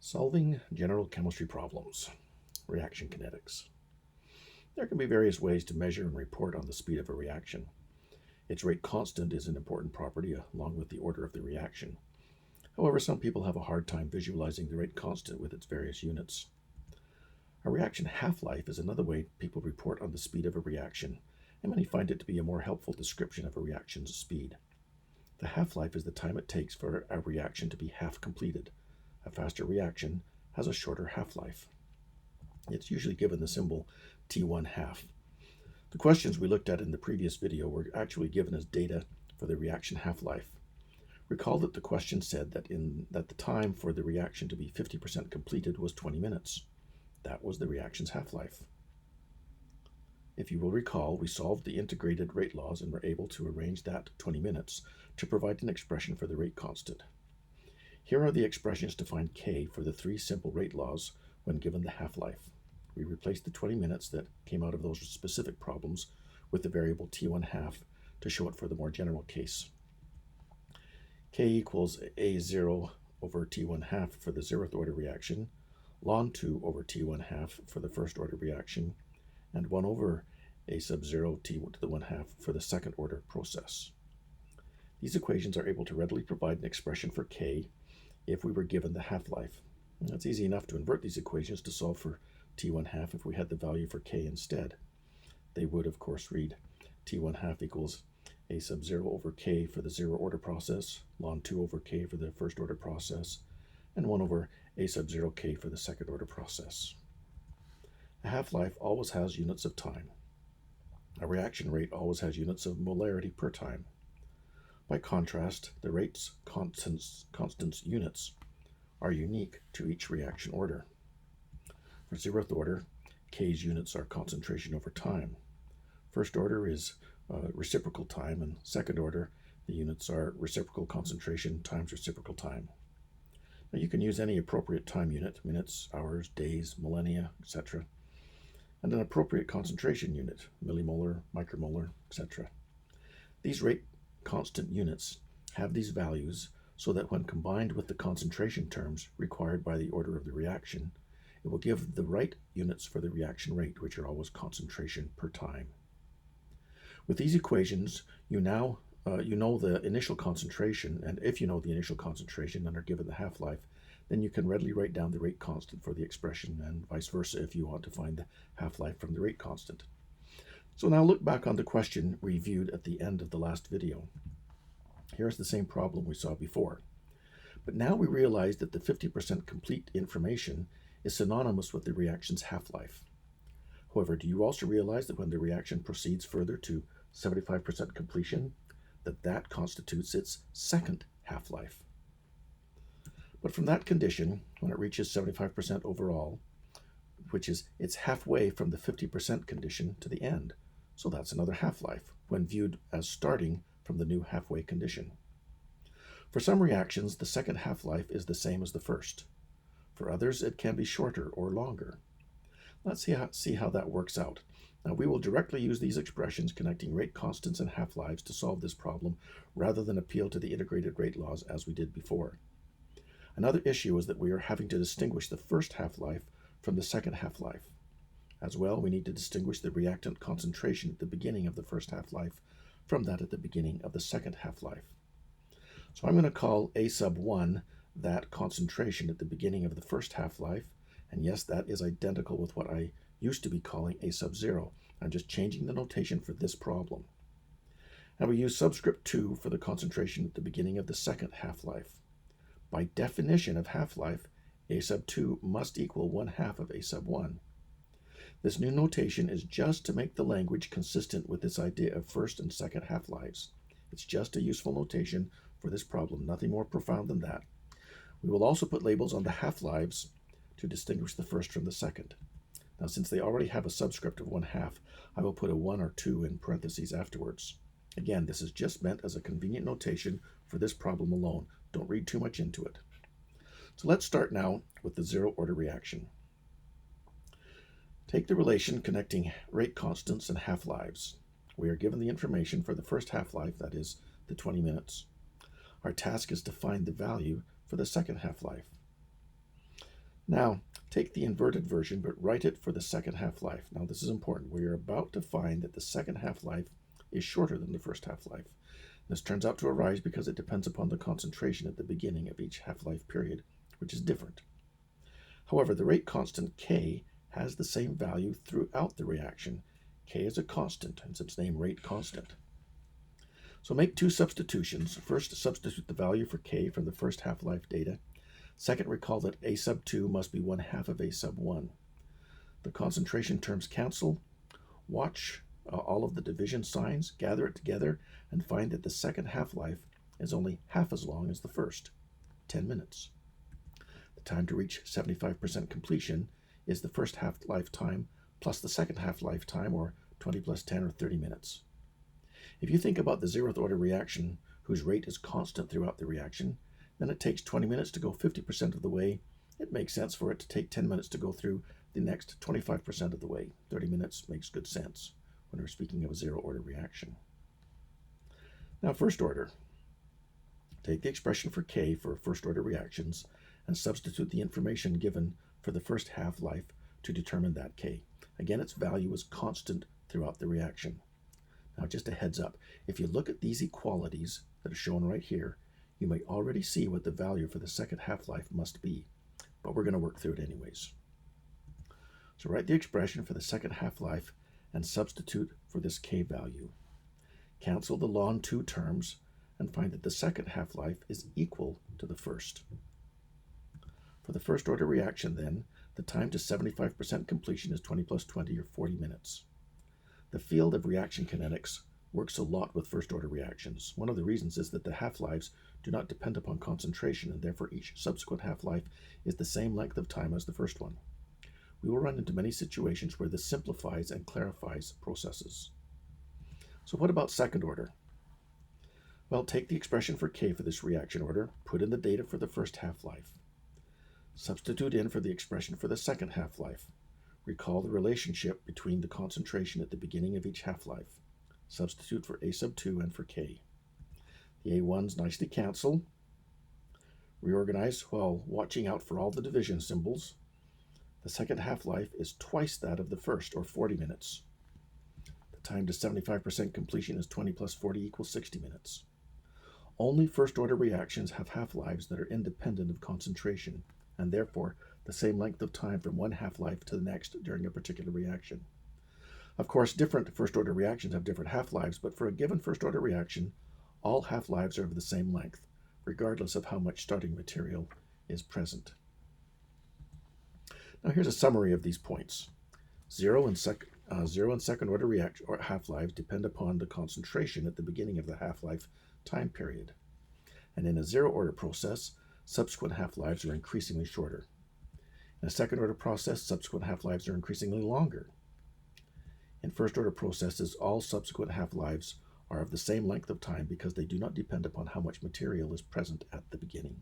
Solving general chemistry problems, reaction kinetics. There can be various ways to measure and report on the speed of a reaction. Its rate constant is an important property along with the order of the reaction. However, some people have a hard time visualizing the rate constant with its various units. A reaction half-life is another way people report on the speed of a reaction, and many find it to be a more helpful description of a reaction's speed. The half-life is the time it takes for a reaction to be half completed. A faster reaction has a shorter half-life. It's usually given the symbol T1 half. The questions we looked at in the previous video were actually given as data for the reaction half-life. Recall that the question said that the time for the reaction to be 50% completed was 20 minutes. That was the reaction's half-life. If you will recall, we solved the integrated rate laws and were able to arrange that 20 minutes to provide an expression for the rate constant. Here are the expressions to find K for the three simple rate laws when given the half-life. We replaced the 20 minutes that came out of those specific problems with the variable T1 half to show it for the more general case. K equals A0 over T1 half for the 0th order reaction, ln 2 over T1 half for the 1st order reaction, and 1 over A sub 0 T to the 1 half for the 2nd order process. These equations are able to readily provide an expression for K if we were given the half-life. It's easy enough to invert these equations to solve for T1 half if we had the value for K instead. They would, of course, read T1 half equals A sub 0 over K for the 0 order process, ln 2 over K for the 1st order process, and 1 over A sub 0 K for the 2nd order process. A half-life always has units of time. A reaction rate always has units of molarity per time. By contrast, the rate's constants units are unique to each reaction order. For 0th order, K's units are concentration over time. 1st order is reciprocal time, and 2nd order, the units are reciprocal concentration times reciprocal time. Now you can use any appropriate time unit, minutes, hours, days, millennia, etc., and an appropriate concentration unit, millimolar, micromolar, etc. These rate constant units have these values so that when combined with the concentration terms required by the order of the reaction, it will give the right units for the reaction rate, which are always concentration per time. With these equations, you know the initial concentration, and if you know the initial concentration and are given the half-life, then you can readily write down the rate constant for the expression, and vice versa if you want to find the half-life from the rate constant. So now look back on the question we viewed at the end of the last video. Here's the same problem we saw before. But now we realize that the 50% complete information is synonymous with the reaction's half-life. However, do you also realize that when the reaction proceeds further to 75% completion, that constitutes its 2nd half-life? But from that condition, when it reaches 75% overall, which is it's halfway from the 50% condition to the end, so that's another half-life when viewed as starting from the new halfway condition. For some reactions, the 2nd half-life is the same as the 1st. For others, it can be shorter or longer. Let's see how that works out. Now, we will directly use these expressions connecting rate constants and half-lives to solve this problem rather than appeal to the integrated rate laws as we did before. Another issue is that we are having to distinguish the 1st half-life from the 2nd half-life. As well, we need to distinguish the reactant concentration at the beginning of the 1st half-life from that at the beginning of the 2nd half-life. So I'm going to call A sub 1 that concentration at the beginning of the 1st half-life, and yes, that is identical with what I used to be calling A sub 0. I'm just changing the notation for this problem. Now we use subscript 2 for the concentration at the beginning of the 2nd half-life. By definition of half-life, A sub 2 must equal 1/2 of A sub 1. This new notation is just to make the language consistent with this idea of 1st and 2nd half-lives. It's just a useful notation for this problem, nothing more profound than that. We will also put labels on the half-lives to distinguish the 1st from the 2nd. Now, since they already have a subscript of 1/2, I will put a 1 or 2 in parentheses afterwards. Again, this is just meant as a convenient notation for this problem alone. Don't read too much into it. So let's start now with the 0 order reaction. Take the relation connecting rate constants and half-lives. We are given the information for the 1st half-life, that is, the 20 minutes. Our task is to find the value for the 2nd half-life. Now, take the inverted version, but write it for the second half-life. Now, this is important. We are about to find that the second half-life is shorter than the first half-life. This turns out to arise because it depends upon the concentration at the beginning of each half-life period, which is different. However, the rate constant K has the same value throughout the reaction. K is a constant, hence its name rate constant. So make two substitutions. First, substitute the value for K from the first half-life data. Second, recall that A sub 2 must be 1/2 of A sub 1. The concentration terms cancel. Watch all of the division signs, gather it together, and find that the second half-life is only half as long as the first, 10 minutes. The time to reach 75% completion is the first half-life time plus the second half-life time, or 20 plus 10, or 30 minutes. If you think about the zeroth order reaction whose rate is constant throughout the reaction, then it takes 20 minutes to go 50% of the way. It makes sense for it to take 10 minutes to go through the next 25% of the way. 30 minutes makes good sense when we're speaking of a zero-order reaction. Now, first order. Take the expression for K for first-order reactions and substitute the information given for the first half-life to determine that K. Again, its value is constant throughout the reaction. Now, just a heads up, if you look at these equalities that are shown right here, you may already see what the value for the second half-life must be, but we're going to work through it anyways. So write the expression for the second half-life and substitute for this K value. Cancel the ln 2 terms and find that the second half-life is equal to the first. For the first order reaction then, the time to 75% completion is 20 plus 20, or 40 minutes. The field of reaction kinetics works a lot with first-order reactions. One of the reasons is that the half-lives do not depend upon concentration, and therefore each subsequent half-life is the same length of time as the first one. We will run into many situations where this simplifies and clarifies processes. So what about second order? Well, take the expression for K for this reaction order, put in the data for the first half-life. Substitute in for the expression for the second half-life. Recall the relationship between the concentration at the beginning of each half-life. Substitute for A sub 2 and for K. The A1s nicely cancel. Reorganize while watching out for all the division symbols. The second half-life is twice that of the first, or 40 minutes. The time to 75% completion is 20 plus 40 equals 60 minutes. Only first-order reactions have half-lives that are independent of concentration, and therefore the same length of time from one half-life to the next during a particular reaction. Of course, different first-order reactions have different half-lives, but for a given first-order reaction, all half-lives are of the same length, regardless of how much starting material is present. Now here's a summary of these points. Zero and second-order half-lives depend upon the concentration at the beginning of the half-life time period. And in a zero-order process, subsequent half-lives are increasingly shorter. In a second-order process, subsequent half-lives are increasingly longer. In first-order processes, all subsequent half-lives are of the same length of time because they do not depend upon how much material is present at the beginning.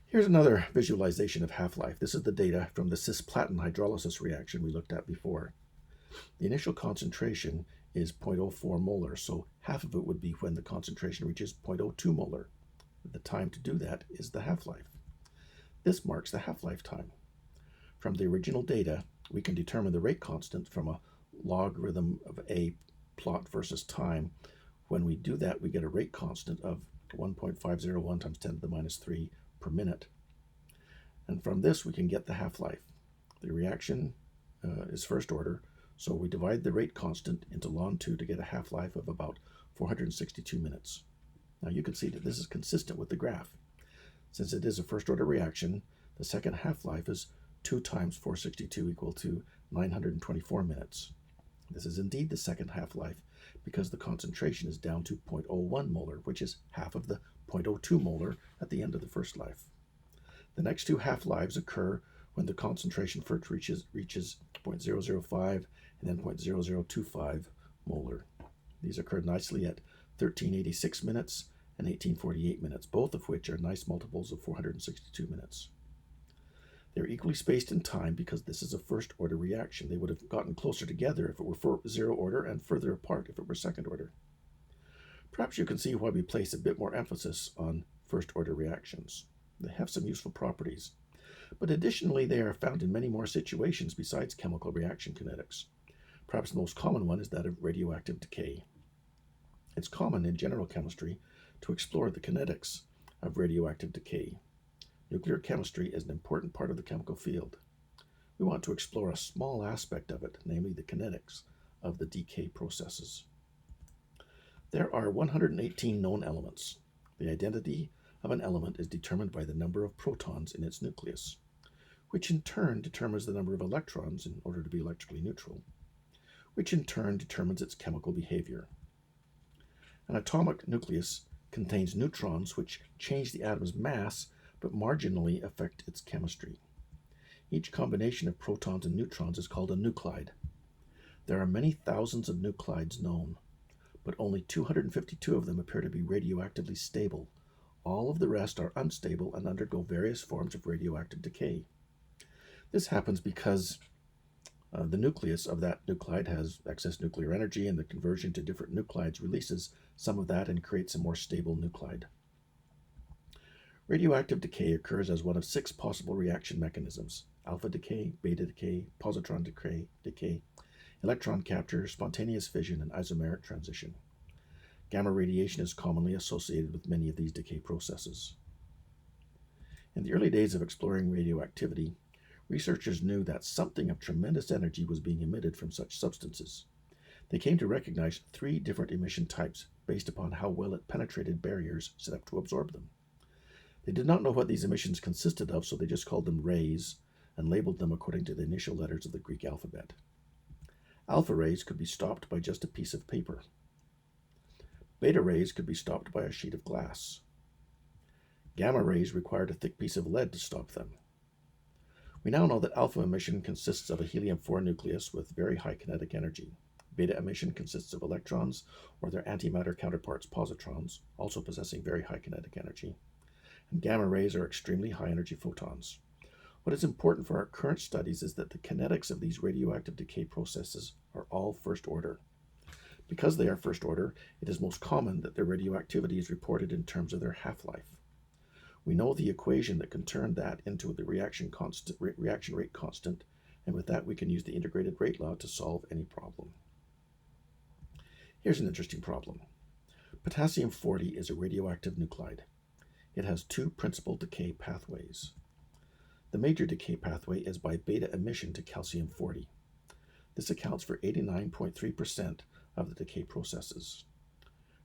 Here's another visualization of half-life. This is the data from the cisplatin hydrolysis reaction we looked at before. The initial concentration is 0.04 molar, so half of it would be when the concentration reaches 0.02 molar. The time to do that is the half-life. This marks the half-life time. From the original data, we can determine the rate constant from a logarithm of A plot versus time. When we do that, we get a rate constant of 1.501 times 10 to the minus 3 per minute. And from this, we can get the half-life. The reaction is first order, so we divide the rate constant into ln 2 to get a half-life of about 462 minutes. Now you can see that this is consistent with the graph. Since it is a first-order reaction, the second half-life is 2 times 462 equal to 924 minutes. This is indeed the second half-life because the concentration is down to 0.01 molar, which is half of the 0.02 molar at the end of the first life. The next two half-lives occur when the concentration first reaches 0.005 and then 0.0025 molar. These occur nicely at 1386 minutes and 1848 minutes, both of which are nice multiples of 462 minutes. They're equally spaced in time because this is a first-order reaction. They would have gotten closer together if it were zero order and further apart if it were second order. Perhaps you can see why we place a bit more emphasis on first-order reactions. They have some useful properties. But additionally, they are found in many more situations besides chemical reaction kinetics. Perhaps the most common one is that of radioactive decay. It's common in general chemistry to explore the kinetics of radioactive decay. Nuclear chemistry is an important part of the chemical field. We want to explore a small aspect of it, namely the kinetics of the decay processes. There are 118 known elements. The identity of an element is determined by the number of protons in its nucleus, which in turn determines the number of electrons in order to be electrically neutral, which in turn determines its chemical behavior. An atomic nucleus contains neutrons which change the atom's mass but marginally affect its chemistry. Each combination of protons and neutrons is called a nuclide. There are many thousands of nuclides known, but only 252 of them appear to be radioactively stable. All of the rest are unstable and undergo various forms of radioactive decay. This happens because the nucleus of that nuclide has excess nuclear energy, and the conversion to different nuclides releases some of that and creates a more stable nuclide. Radioactive decay occurs as one of 6 possible reaction mechanisms: alpha decay, beta decay, positron decay, electron capture, spontaneous fission, and isomeric transition. Gamma radiation is commonly associated with many of these decay processes. In the early days of exploring radioactivity, researchers knew that something of tremendous energy was being emitted from such substances. They came to recognize 3 different emission types based upon how well it penetrated barriers set up to absorb them. They did not know what these emissions consisted of, so they just called them rays and labeled them according to the initial letters of the Greek alphabet. Alpha rays could be stopped by just a piece of paper. Beta rays could be stopped by a sheet of glass. Gamma rays required a thick piece of lead to stop them. We now know that alpha emission consists of a helium-4 nucleus with very high kinetic energy. Beta emission consists of electrons, or their antimatter counterparts, positrons, also possessing very high kinetic energy. And gamma rays are extremely high-energy photons. What is important for our current studies is that the kinetics of these radioactive decay processes are all first order. Because they are first order, it is most common that their radioactivity is reported in terms of their half-life. We know the equation that can turn that into the reaction rate constant, and with that we can use the integrated rate law to solve any problem. Here's an interesting problem. Potassium-40 is a radioactive nuclide. It has 2 principal decay pathways. The major decay pathway is by beta emission to calcium-40. This accounts for 89.3% of the decay processes.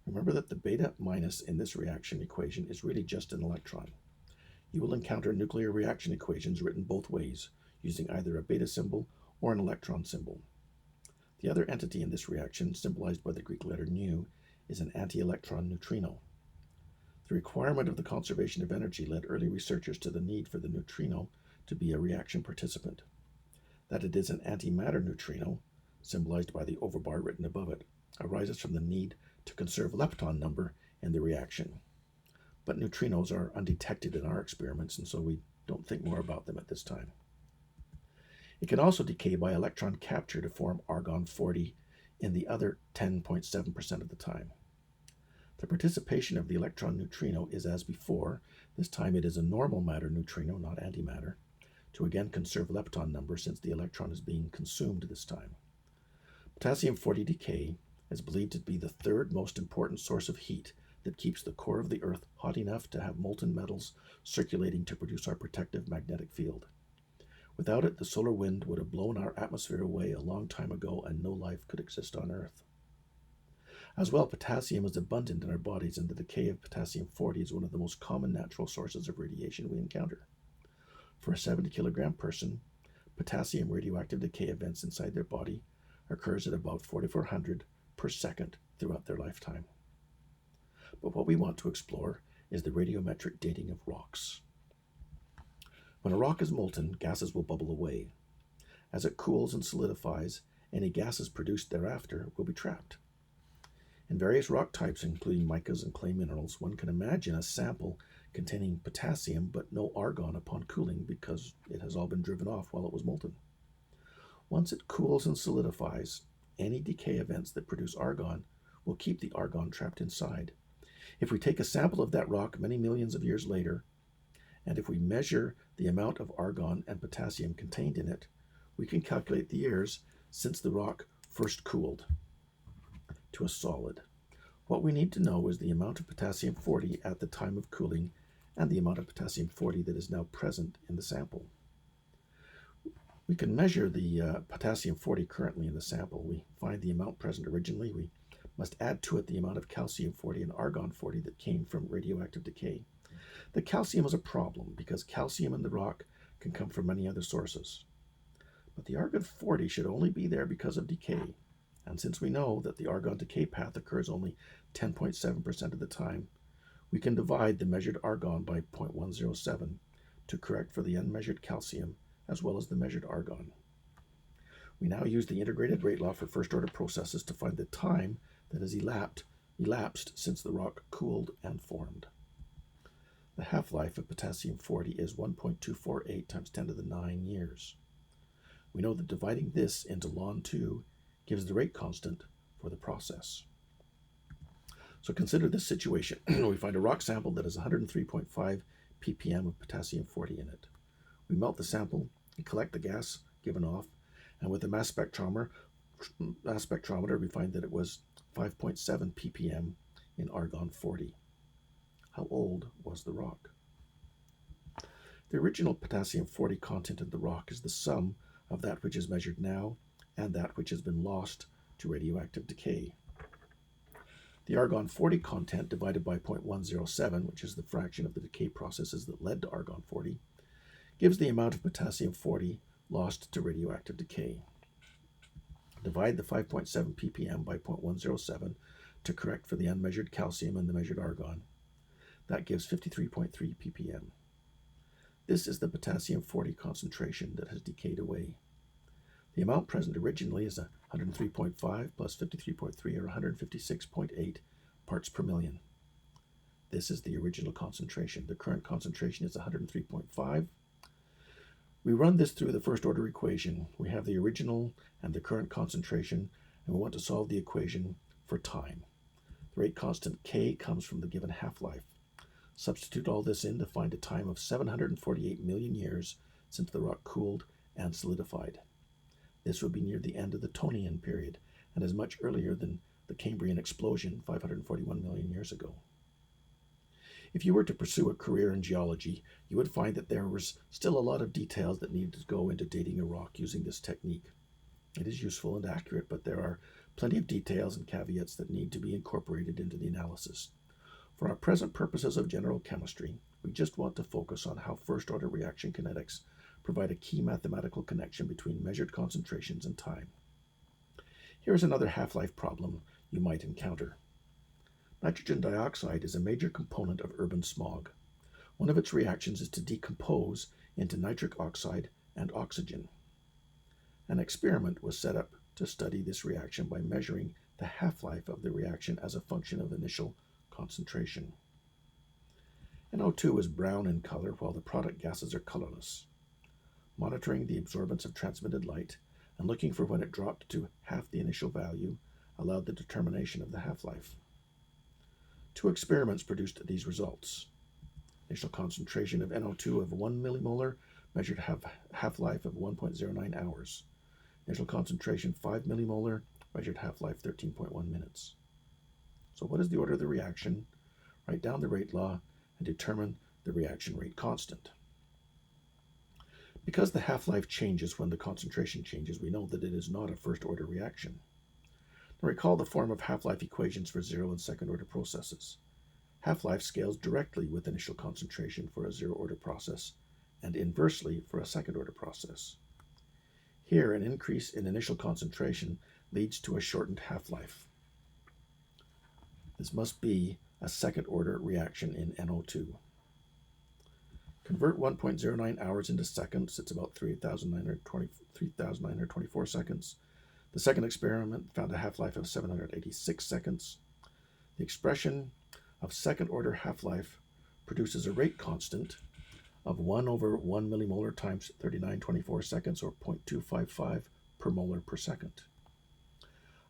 Remember that the beta minus in this reaction equation is really just an electron. You will encounter nuclear reaction equations written both ways, using either a beta symbol or an electron symbol. The other entity in this reaction, symbolized by the Greek letter nu, is an anti-electron neutrino. The requirement of the conservation of energy led early researchers to the need for the neutrino to be a reaction participant. That it is an antimatter neutrino, symbolized by the overbar written above it, arises from the need to conserve lepton number in the reaction. But neutrinos are undetected in our experiments, and so we don't think more about them at this time. It can also decay by electron capture to form argon-40 in the other 10.7% of the time. The participation of the electron neutrino is as before. This time it is a normal matter neutrino, not antimatter, to again conserve lepton number since the electron is being consumed this time. Potassium-40 decay is believed to be the 3rd most important source of heat that keeps the core of the Earth hot enough to have molten metals circulating to produce our protective magnetic field. Without it, the solar wind would have blown our atmosphere away a long time ago and no life could exist on Earth. As well, potassium is abundant in our bodies, and the decay of potassium-40 is one of the most common natural sources of radiation we encounter. For a 70-kilogram person, potassium radioactive decay events inside their body occurs at about 4,400 per second throughout their lifetime. But what we want to explore is the radiometric dating of rocks. When a rock is molten, gases will bubble away. As it cools and solidifies, any gases produced thereafter will be trapped. In various rock types, including micas and clay minerals, one can imagine a sample containing potassium but no argon upon cooling because it has all been driven off while it was molten. Once it cools and solidifies, any decay events that produce argon will keep the argon trapped inside. If we take a sample of that rock many millions of years later and if we measure the amount of argon and potassium contained in it, we can calculate the years since the rock first cooled to a solid. What we need to know is the amount of potassium-40 at the time of cooling and the amount of potassium-40 that is now present in the sample. We can measure the potassium-40 currently in the sample. We find the amount present originally. We must add to it the amount of calcium-40 and argon-40 that came from radioactive decay. The calcium is a problem because calcium in the rock can come from many other sources. But the argon-40 should only be there because of decay. And since we know that the argon decay path occurs only 10.7% of the time, we can divide the measured argon by 0.107 to correct for the unmeasured calcium as well as the measured argon. We now use the integrated rate law for first-order processes to find the time that has elapsed since the rock cooled and formed. The half-life of potassium-40 is 1.248 times 10 to the 9 years. We know that dividing this into ln 2 gives the rate constant for the process. So consider this situation. We find a rock sample that has 103.5 ppm of potassium-40 in it. We melt the sample and collect the gas given off, and with a mass spectrometer, we find that it was 5.7 ppm in argon-40. How old was the rock? The original potassium-40 content in the rock is the sum of that which is measured now and that which has been lost to radioactive decay. The argon-40 content divided by 0.107, which is the fraction of the decay processes that led to argon-40, gives the amount of potassium-40 lost to radioactive decay. Divide the 5.7 ppm by 0.107 to correct for the unmeasured calcium and the measured argon. That gives 53.3 ppm. This is the potassium-40 concentration that has decayed away. The amount present originally is 103.5 plus 53.3 or 156.8 parts per million. This is the original concentration. The current concentration is 103.5. We run this through the first-order equation. We have the original and the current concentration, and we want to solve the equation for time. The rate constant K comes from the given half-life. Substitute all this in to find a time of 748 million years since the rock cooled and solidified. This would be near the end of the Tonian period and is much earlier than the Cambrian explosion 541 million years ago. If you were to pursue a career in geology, you would find that there was still a lot of details that needed to go into dating a rock using this technique. It is useful and accurate, but there are plenty of details and caveats that need to be incorporated into the analysis. For our present purposes of general chemistry, we just want to focus on how first-order reaction kinetics provide a key mathematical connection between measured concentrations and time. Here is another half-life problem you might encounter. Nitrogen dioxide is a major component of urban smog. One of its reactions is to decompose into nitric oxide and oxygen. An experiment was set up to study this reaction by measuring the half-life of the reaction as a function of initial concentration. NO2 is brown in color while the product gases are colorless. Monitoring the absorbance of transmitted light and looking for when it dropped to half the initial value allowed the determination of the half-life. Two experiments produced these results. Initial concentration of NO2 of 1 millimolar measured half-life of 1.09 hours. Initial concentration 5 millimolar measured half-life 13.1 minutes. So what is the order of the reaction? Write down the rate law and determine the reaction rate constant. Because the half-life changes when the concentration changes, we know that it is not a first-order reaction. Now recall the form of half-life equations for zero and second-order processes. Half-life scales directly with initial concentration for a zero-order process and inversely for a second-order process. Here, an increase in initial concentration leads to a shortened half-life. This must be a second-order reaction in NO2. Convert 1.09 hours into seconds. It's about 3,924 seconds. The second experiment found a half-life of 786 seconds. The expression of second-order half-life produces a rate constant of 1 over 1 millimolar times 3924 seconds, or 0.255 per molar per second.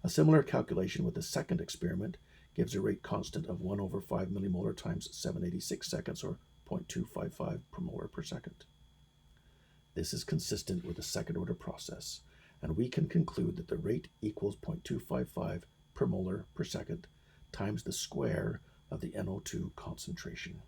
A similar calculation with the second experiment gives a rate constant of 1 over 5 millimolar times 786 seconds, or 0.255 per molar per second. This is consistent with a second-order process, and we can conclude that the rate equals 0.255 per molar per second times the square of the NO2 concentration.